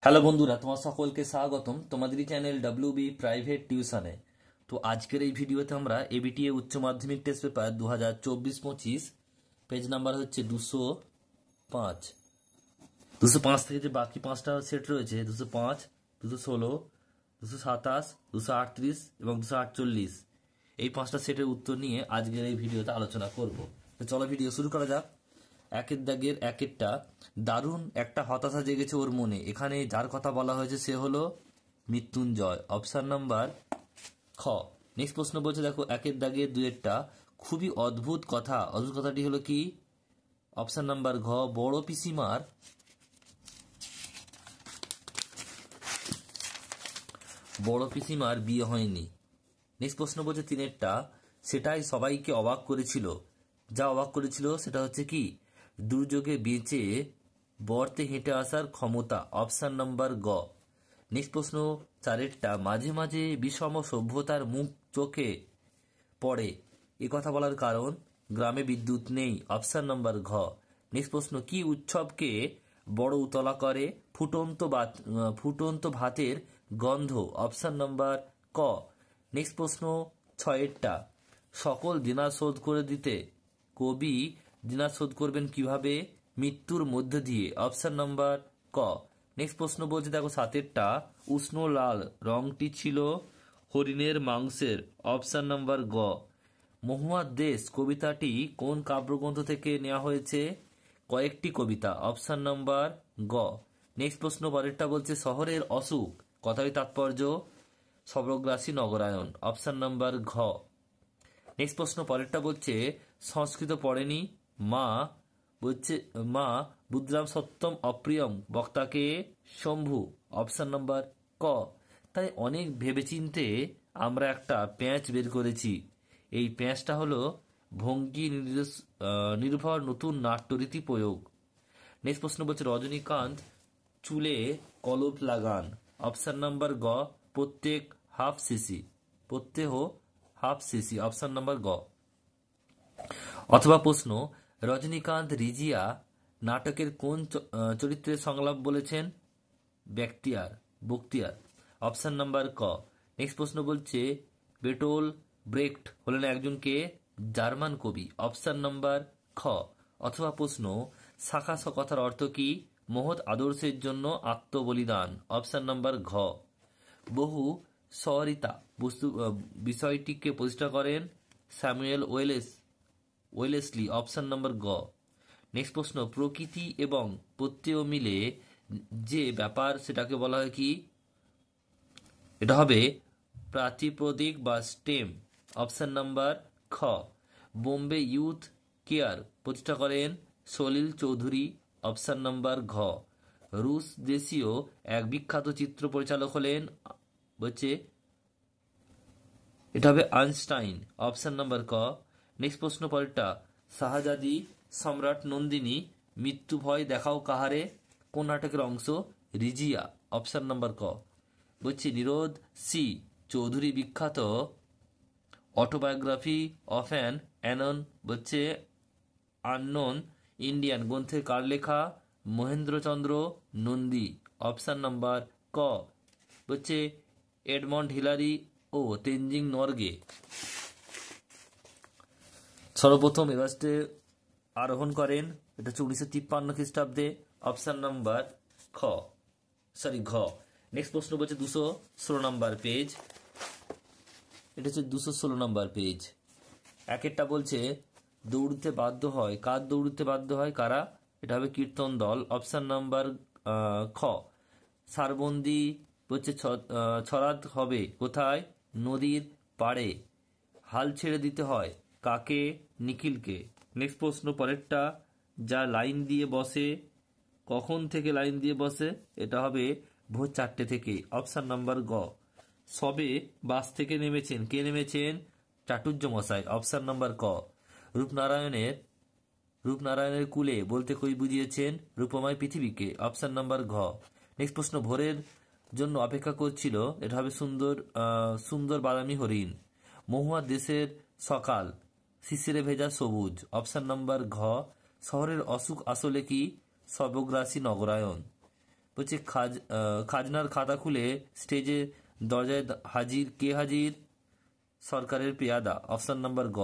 Hello বন্ধুরা, তোমার সকলকে স্বাগতম তোমাদেরই চ্যানেল ডাব্লিউবি প্রাইভেট টিউশনে। তো আজকের এই ভিডিওতে আমরা এবিটিএ উচ্চ মাধ্যমিক টেস্ট পেপার 2024-25 পেজ নাম্বার হচ্ছে 205। 205 থেকে যে বাকি পাঁচটা সেট রয়েছে 205, 216, 227, 238 এবং 248, এই পাঁচটা সেটের উত্তর নিয়ে আজকের এই ভিডিওতে আলোচনা করব। তো চলো ভিডিও শুরু করা যাক। একের দাগের একেরটা দারুণ একটা হতাশা জেগেছে ওর মনে। এখানে যার কথা বলা হয়েছে সে হলো মৃত্যুঞ্জয়, অপশন নাম্বার খ। নেক্সট প্রশ্ন বলছে, দেখো একের দাগের দুয়েরটা খুবই অদ্ভুত কথা। অদ্ভুত কথাটি হলো কি? অপশন নাম্বার ঘ, বড় পিসিমার বিয়ে হয়নি। নেক্সট প্রশ্ন বলছে তিনেরটা সেটাই সবাইকে অবাক করেছিল। যা অবাক করেছিল সেটা হচ্ছে কি? দুর্যোগে বেঁচে বর্তে হেঁটে আসার ক্ষমতা। অপশন নাম্বার গ। নেক্সট প্রশ্ন চারেরটা মাঝে মাঝে বিষম সভ্যতার মুখ চোখে পড়ে। এ কথা বলার কারণ গ্রামে বিদ্যুৎ নেই। অপশন নাম্বার ঘ। নেক্সট প্রশ্ন কি উৎসবকে বড় উতলা করে? ফুটন্ত ভাতের গন্ধ। অপশন নাম্বার ক। নেক্সট প্রশ্ন ছয়েরটা সকল দেনা শোধ করে দিতে কবি দেনা শোধ করবেন কিভাবে? মৃত্যুর মধ্য দিয়ে। অপশন নাম্বার ক। নেক্সট প্রশ্ন বলছে, দেখো সাতেরটা উষ্ণ লাল রংটি ছিল হরিণের মাংসের। অপশন নাম্বার গ। মহুয়ার দেশ কবিতাটি কোন কাব্যগ্রন্থ থেকে নেওয়া হয়েছে? কয়েকটি কবিতা। অপশন নাম্বার গ। নেক্সট প্রশ্ন পরেরটা বলছে শহরের অসুখ কথাই তাৎপর্য সর্বগ্রাসী নগরায়ন। অপশন নাম্বার ঘ। নেক্সট প্রশ্ন পরেরটা বলছে সংস্কৃত পড়েনি মা বুদ্রাম সত্যম অপ্রিয়ম বক্তাকে শম্ভু। অপশন নাম্বার ক। তাই অনেক ভেবেচিন্তে আমরা একটা প্যাঁচ বের করেছি। এই প্যাঁচটা হলো ভঙ্গি নির্ভর নতুন নাট্যরীতি প্রয়োগ। নেক্সট প্রশ্ন বলছে রজনীকান্ত চুলে কলপ লাগান। অপশন নাম্বার গ। প্রত্যেহ হাফ সিসি। অপশন নাম্বার গ। অথবা প্রশ্ন রজনীকান্ত রিজিয়া নাটকের কোন চরিত্রের সংলাপ বলেছেন? বক্তিয়ার। অপশন নাম্বার ক। নেক্সট প্রশ্ন বলছে বেটোল ব্রেক্ট হলেন একজনকে জার্মান কবি। অপশন নাম্বার খ। অথবা প্রশ্ন শাখা কথার অর্থ কি? মহৎ আদর্শের জন্য আত্মবলিদান। অপশন নাম্বার ঘ। বহু সরিতা বিষয়টিকে প্রতিষ্ঠা করেন স্যামুয়েল ওয়েলেসলি। অপশন নাম্বার গ। নেক্সট প্রশ্ন প্রকৃতি এবং প্রত্যয় মিলে যে ব্যাপার সেটাকে বলা হয় কি? এটা হবে প্রাতিপদিক বা স্টেম। অপশন নাম্বার খ। বোম্বে ইউথ কেয়ার প্রতিষ্ঠা করেন সলিল চৌধুরী। অপশন নাম্বার ঘ। রুশ দেশীয় এক বিখ্যাত চিত্র পরিচালক হলেন এটা হবে আইনস্টাইন। অপশন নাম্বার ক। নেক্সট প্রশ্ন পরেরটা শাহজাদি সম্রাট নন্দিনী মৃত্যু ভয় দেখাও কাহারে কোন নাটকের অংশ? রিজিয়া। অপশন নাম্বার ক। নিরোধ সি চৌধুরী বিখ্যাত autobiography of an unknown Indian গ্রন্থের কার লেখা? মহেন্দ্রচন্দ্র নন্দী। অপশন নাম্বার ক। এডমন্ড হিলারি ও তেনজিং নরগে সর্বপ্রথম এভারেস্টে আরোহণ করেন। এটা হচ্ছে 1953 খ্রিস্টাব্দে। অপশন নাম্বার ঘ। নেক্সট প্রশ্ন বলছে 216 নাম্বার পেজ। এটা হচ্ছে 216 নাম্বার পেজ। একেরটা বলছে দৌড়তে বাধ্য হয় কার? দৌড়তে বাধ্য হয় কারা? এটা হবে কীর্তন দল। অপশন নাম্বার খ। সারবন্দি ছড়াত হবে কোথায়? নদীর পাড়ে। হাল ছেড়ে দিতে হয় কাকে? নিখিলকে। নেক্সট প্রশ্ন পরেরটা যা লাইন দিয়ে বসে কখন থেকে লাইন দিয়ে বসে? এটা হবে ভোর 4টে থেকে। অপশন নাম্বার গ। সবে বাস থেকে নেমেছেন কে নেমেছেন? চাটুর্য মশাই। অপশন নাম্বার ক। রূপনারায়ণের কুলে বলতে কই বুঝিয়েছেন রূপময় পৃথিবীকে। অপশন নাম্বার ঘ। নেক্সট প্রশ্ন ভোরের জন্য অপেক্ষা করছিল। এটা হবে সুন্দর বাদামি হরিণ। মহুয়ার দেশের সকাল শিশিরে ভেজা সবুজ। অপশন নাম্বার ঘ। শহরের অসুখ আসলে কি? সর্বগ্রাসী নগরায়ন। বলছে খাজনার খাতা খুলে স্টেজে দরজায় হাজির কে হাজির? সরকারের পেয়াদা, অপশন নাম্বার গ।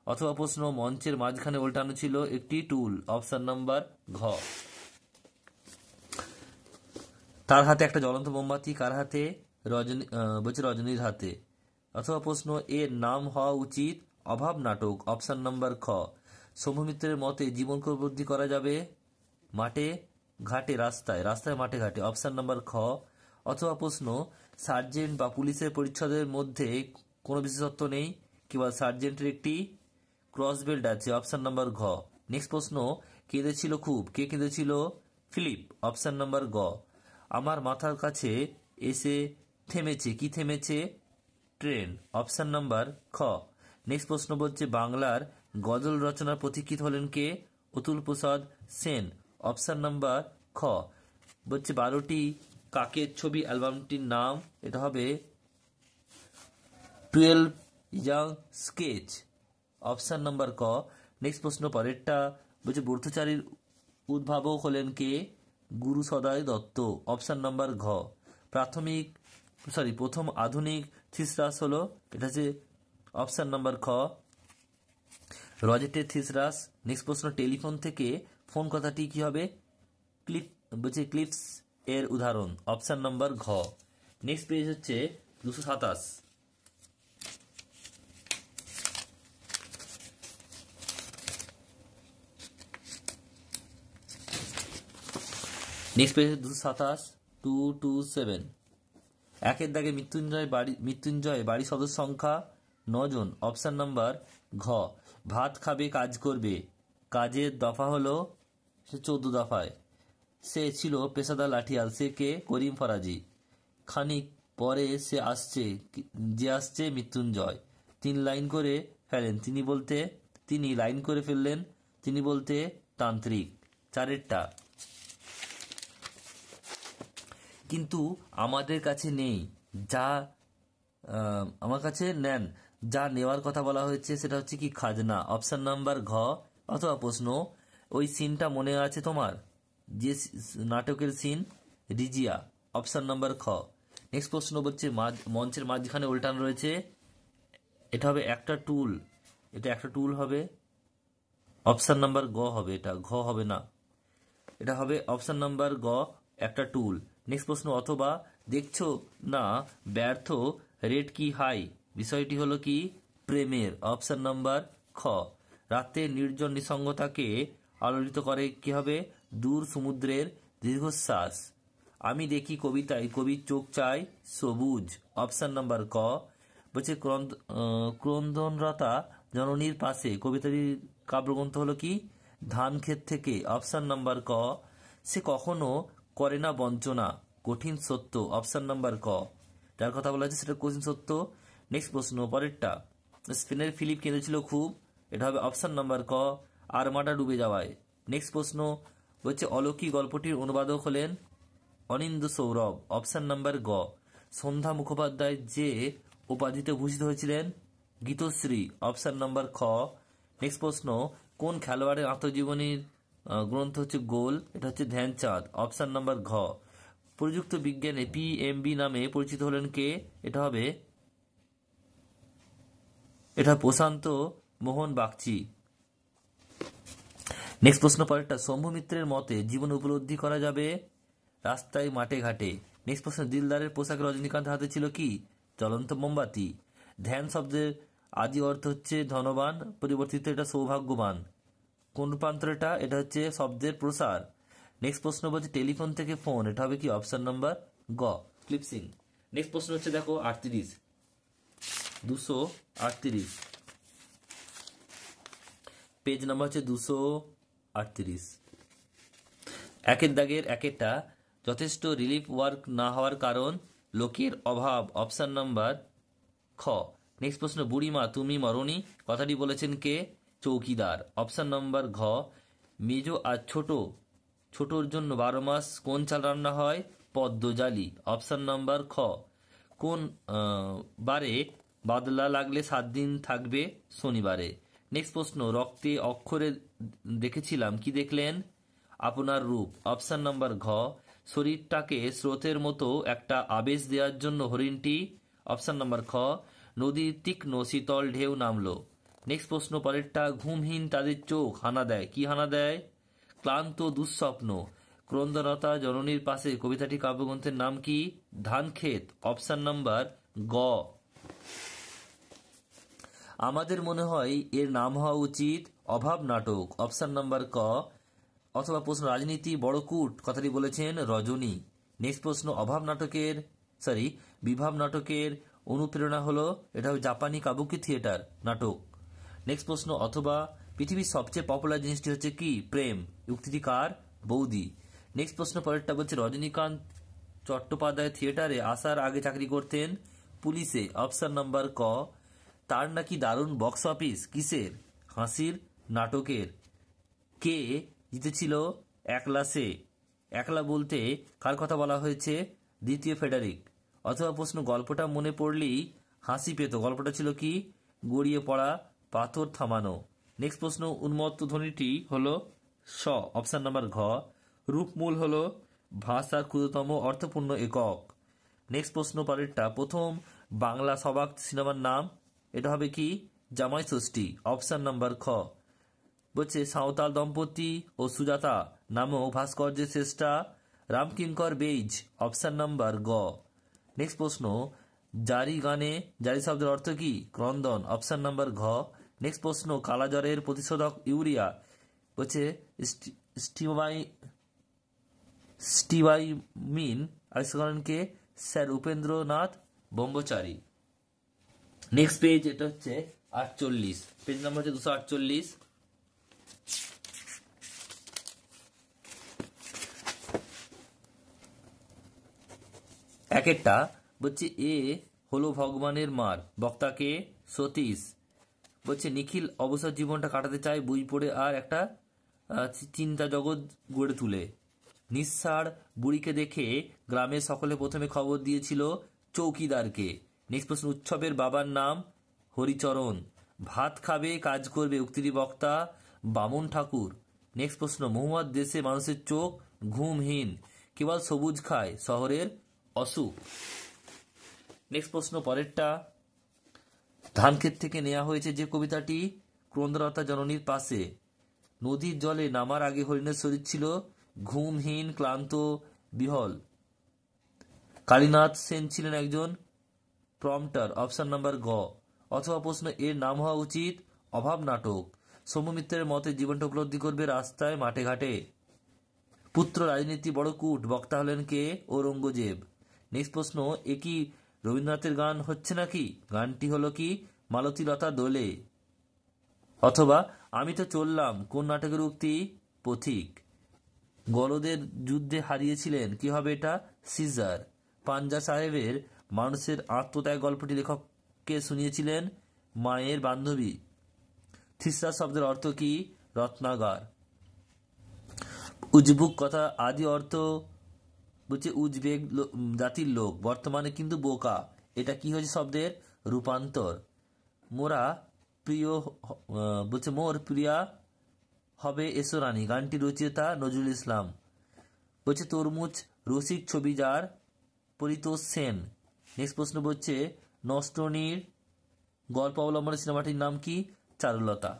অথবা প্রশ্ন, মঞ্চের মাঝখানে উল্টানো ছিল একটি টুল, অপশন নাম্বার ঘ। তার হাতে একটা জ্বলন্ত মোমবাতি, কার হাতে? বলছে রজনীর হাতে। অথবা প্রশ্ন, এর নাম হওয়া উচিত অভাব নাটক, অপশন নাম্বার খ। শম্ভু মিত্রের মতে জীবনকে উপলব্ধি করা যাবে মাঠে ঘাটে রাস্তায়, রাস্তায় মাঠে ঘাটে, অপশন নাম্বার খ। অথবা প্রশ্ন, সার্জেন্ট বা পুলিশের পরিচ্ছদের মধ্যে কোনো বিশেষত্ব নেই, কেবল সার্জেন্টের একটি ক্রস বেল্ট আছে, অপশন নাম্বার ঘ। নেক্সট প্রশ্ন, কেঁদেছিল খুব, কে কেঁদেছিল? ফিলিপ, অপশন নাম্বার গ। আমার মাথার কাছে এসে থেমেছে, কি থেমেছে? ট্রেন, অপশন নাম্বার খ। নেক্সট প্রশ্ন বলছে, বাংলার গজল রচনার পথিকৃৎ হলেন কে? অতুল প্রসাদ সেন, অপশন নাম্বার খ। বলছে 12টি কাকের ছবি অ্যালবামটির নাম, এটা হবে 12 ইয়াং স্কেচ, অপশন নাম্বার ক। নেক্সট প্রশ্ন পরেরটা বলছে, বৌদ্ধচারীর উদ্ভাবক হলেন কে? গুরু সদয় দত্ত, অপশন নাম্বার ঘ। প্রথম আধুনিক থিসরাস হলো, এটা হচ্ছে অপশন নাম্বার খ, রজেটের থিসরাস। নেক্সট প্রশ্ন, টেলিফোন থেকে ফোন কথাটি কি হবে? ক্লিপস এর উদাহরণ, অপশন নাম্বার ঘ। নেক্সট পেজ হচ্ছে 227। Next page 227, 227। একের দাগে মৃত্যুঞ্জয় বাড়ি সদস্য সংখ্যা 9 জন, অপশন নাম্বার ঘ। ভাত খাবে কাজ করবে, কাজের দফা হলো 14 দফায়। সে ছিল পেশাদার লাঠিয়াল, সে কে? করিম ফরাজি। খানিক পরে যে আসছে মৃত্যুঞ্জয়। 3 লাইন করে ফেলেন, তিনি লাইন করে ফেললেন, তিনি বলতে তান্ত্রিক। চারেরটা, কিন্তু আমাদের কাছে নেই যা আমার কাছে নেন, যা নেওয়ার কথা বলা হয়েছে সেটা হচ্ছে কি? খাজনা, অপশন নাম্বার ঘ। অথবা প্রশ্ন, ওই সিনটা মনে আছে তোমার, যে নাটকের সিন, রিজিয়া, অপশন নাম্বার খ। নেক্সট প্রশ্ন বলছে, মঞ্চের মাঝখানে উল্টানো রয়েছে, এটা হবে একটা টুল, এটা একটা টুল হবে, অপশন নাম্বার গ হবে, এটা ঘ হবে না, এটা হবে অপশন নাম্বার গ, একটা টুল। নেক্সট প্রশ্ন, অথবা দেখছো না ব্যর্থ রেট কি হাই, বিষয়টি হলো কি? প্রেমের, অপশন নাম্বার খ। রাতে নির্জন নিসঙ্গতাকে আলোড়িত করে কি হবে? দূর সমুদ্রের দীর্ঘশ্বাস। আমি দেখি কবিতায় কবির চোখ চাই সবুজ, অপশন নাম্বার ক। বলছে ক্রন্দনরতা জননীর পাশে, কবিতাটির কাব্যগ্রন্থ হলো কি? ধান ক্ষেত থেকে, অপশন নাম্বার ক। সে কখনো করে না বঞ্চনা, কঠিন সত্য, অপশন নাম্বার ক। যার কথা বলা হচ্ছে সেটা কঠিন সত্য। নেক্সট প্রশ্ন পরেরটা, স্পেনের ফিলিপ কেঁদেছিল খুব, এটা হবে অপশন নাম্বার ক, আরমাডা ডুবে যাওয়ায়। নেক্সট প্রশ্ন হচ্ছে, অলৌকিক গল্পটির অনুবাদক হলেন অনিন্দ্য সৌরভ, অপশন নাম্বার গ। সন্ধ্যা মুখোপাধ্যায় যে উপাধিতে ভূষিত হয়েছিলেন, গীতশ্রী, অপশন নাম্বার খ। নেক্সট প্রশ্ন, কোন খেলোয়াড়ের আত্মজীবনীর গ্রন্থ হচ্ছে গোল, এটা হচ্ছে ধ্যানচাঁদ, অপশন নাম্বার ঘ। প্রযুক্ত বিজ্ঞানে পিএমবি নামে পরিচিত হলেন কে? এটা প্রশান্ত মোহন বাগচি। নেক্সট প্রশ্ন পরেরটা, শম্ভু মিত্রের মতে জীবন উপলব্ধি করা যাবে রাস্তায় মাঠে ঘাটে। নেক্সট প্রশ্ন, দিলদারের পোশাকে রজনীকান্তের হাতে ছিল কি? জ্বলন্ত মোমবাতি। ধ্যান শব্দের আদি অর্থ হচ্ছে ধনবান, পরিবর্তিত এটা সৌভাগ্যবান। কোন রূপান্তর এটা? এটা হচ্ছে শব্দের প্রসার। নেক্সট প্রশ্ন বলছে, টেলিফোন থেকে ফোন, এটা হবে কি? অপশন নাম্বার গ, ক্লিপসিং। নেক্সট প্রশ্ন হচ্ছে দেখো 38, 238 পেজ নাম্বার হচ্ছে 238। একের দাগের একেরটা, যথেষ্ট রিলিফ ওয়ার্ক না হওয়ার কারণ লোকের অভাব, অপশন নাম্বার খ। নেক্সট প্রশ্ন, বুড়িমা তুমি মরনি কথাটি বলেছেন কে? চৌকিদার, অপশন নাম্বার ঘ। মেজো আর ছোটর জন্য 12 মাস কোন চাল রান্না হয়? পদ্মজালি, অপশন নাম্বার খ। কোন বারে বাদলা লাগলে 7 দিন থাকবে? শনিবারে। নেক্সট প্রশ্ন, রক্তে অক্ষরে দেখেছিলাম, কি দেখলেন? আপনার রূপ, অপশন নাম্বার ঘ। শরীরটাকে স্রোতের মতো একটা আবেশ দেওয়ার জন্য হরিণটি? অপশান নাম্বার খ, নদীর তীক্ষ্ণ শীতল ঢেউ নামলো। নেক্সট প্রশ্ন পরেরটা, ঘুমহীন তাদের চোখ হানা দেয়। কি হানা দেয়? ক্লান্ত দুঃস্বপ্ন। ক্রন্দনতা জননীর পাশে কবিতাটি কাব্যগ্রন্থের নাম কি? ধানক্ষেত। অপশান নাম্বার গ। আমাদের মনে হয় এর নাম হওয়া উচিত অভাব নাটক। অপশান নাম্বার ক। অথবা প্রশ্ন, রাজনীতি বড় কূট কথাটি বলেছেন রজনী। নেক্সট প্রশ্ন, বিভাব নাটকের অনুপ্রেরণা হলো? এটা হবে জাপানি কাবুকি থিয়েটার নাটক। নেক্সট প্রশ্ন, অথবা পৃথিবীর সবচেয়ে পপুলার জিনিসটি হচ্ছে কি? প্রেম। উক্তিটি কার? বৌদি। নেক্সট প্রশ্ন পরেরটা বলছে, রজনীকান্ত চট্টোপাধ্যায় থিয়েটারে আসার আগে চাকরি করতেন পুলিশে। অপশান নাম্বার ক। তার নাকি দারুণ বক্স অফিস। কিসের? হাসির নাটকের। কে জিতেছিল একলা সে? একলা বলতে কার কথা বলা হয়েছে? দ্বিতীয় ফেডারিক। অথবা প্রশ্ন, গল্পটা মনে পড়লেই হাসি পেত। গল্পটা ছিল কি? গড়িয়ে পড়া পাথর থামানো। নেক্সট প্রশ্ন, উন্মত্ত ধ্বনিটি হলো স। অপশান নাম্বার ঘ। রূপমূল হলো ভাষার ক্ষুদ্রতম অর্থপূর্ণ একক। নেক্সট প্রশ্ন পরেরটা, প্রথম বাংলা সবাক সিনেমার নাম? এটা হবে কি? জামাই ষষ্ঠী। অপশান নাম্বার খ। বলছে সাঁওতাল দম্পতি ও সুজাতা নামক ভাস্কর্যের শ্রেষ্ঠা রামকিঙ্কর বেইজ। অপশান নাম্বার গ। নেক্সট প্রশ্ন, জারি গানে জারি শব্দের অর্থ কি? ক্রন্দন। অপশান নাম্বার ঘ। নেক্সট প্রশ্ন, কালাজ্বরের প্রতিষেধক ইউরিয়া বলছে স্টিবাইমিন আবিষ্কার করেন কে? স্যার উপেন্দ্রনাথ ব্রহ্মচারী। নেক্সট পেজ, এটা হচ্ছে 48, পেজ নাম্বার হচ্ছে 248। একটা বলছে এ হলো ভগবানের মার, বক্তাকে সতীশ। বলছে নিখিল অবসর জীবনটা কাটাতে চায় বই পড়ে আর একটা চিন্তা জগৎ গড়ে তুলে। নিঃসার বুড়িকে দেখে গ্রামের সকলে প্রথমে খবর দিয়েছিল চৌকিদারকে। নেক্সট প্রশ্ন, উৎসবের বাবার নাম? হরিচরণ। ভাত খাবে কাজ করবে উক্তিটি বক্তা বামন ঠাকুর। নেক্সট প্রশ্ন, মহুয়ার দেশে মানুষের চোখ ঘুমহীন, কেবল সবুজ খায়, শহরের অসুখ। নেক্সট প্রশ্ন পরেরটা, ধানক্ষেত থেকে নেওয়া হয়েছে যে কবিতাটি? ক্রন্দনতা জননীর পাশে। নদীর জলে নামার আগে হরিণের শরীর ছিল ঘুমহীন, ক্লান্ত, বিহল। কালীনাথ সেন ছিলেন একজন প্রম্পটার। অপশন নাম্বার গ। অথবা প্রশ্ন, এর নাম হওয়া উচিত অভাব নাটক। সৌম্য মিত্রের মতে জীবনটা উপলব্ধি করবে রাস্তায় মাঠে ঘাটে। পুত্র রাজনীতি বড় কূট, বক্তা হলেন কে? ঔরঙ্গজেব। নেক্সট প্রশ্ন, এ কি রবীন্দ্রনাথের গান হচ্ছে নাকি? গানটি হলো কি? মালতীলতা দোলে। অথবা আমি তো চললাম কোন নাটকের উক্তি? পথিক। গলদের যুদ্ধে হারিয়েছিলেন, কি হবে এটা? সিজার। পাঞ্জা সাহেবের মানুষের আত্মত্যাগ গল্পটি লেখককে শুনিয়েছিলেন মায়ের বান্ধবী। থিসরা শব্দের অর্থ কি? রত্নাগার। উজবুক কথা আদি অর্থ বলছে উজবেক জাতির লোক, বর্তমানে কিন্তু বোকা। এটা কি হয়েছে শব্দের? রূপান্তর। মোরা প্রিয় বলছে মোর প্রিয়া হবে এসো রানী, গানটি রচয়িতা নজরুল ইসলাম। বলছে তরমুজ রসিক ছবি যার, পরিতোষ সেন। নেক্সট প্রশ্ন বলছে নষ্টনীর গল্প অবলম্বনে সিনেমাটির নাম কি? চারুলতা।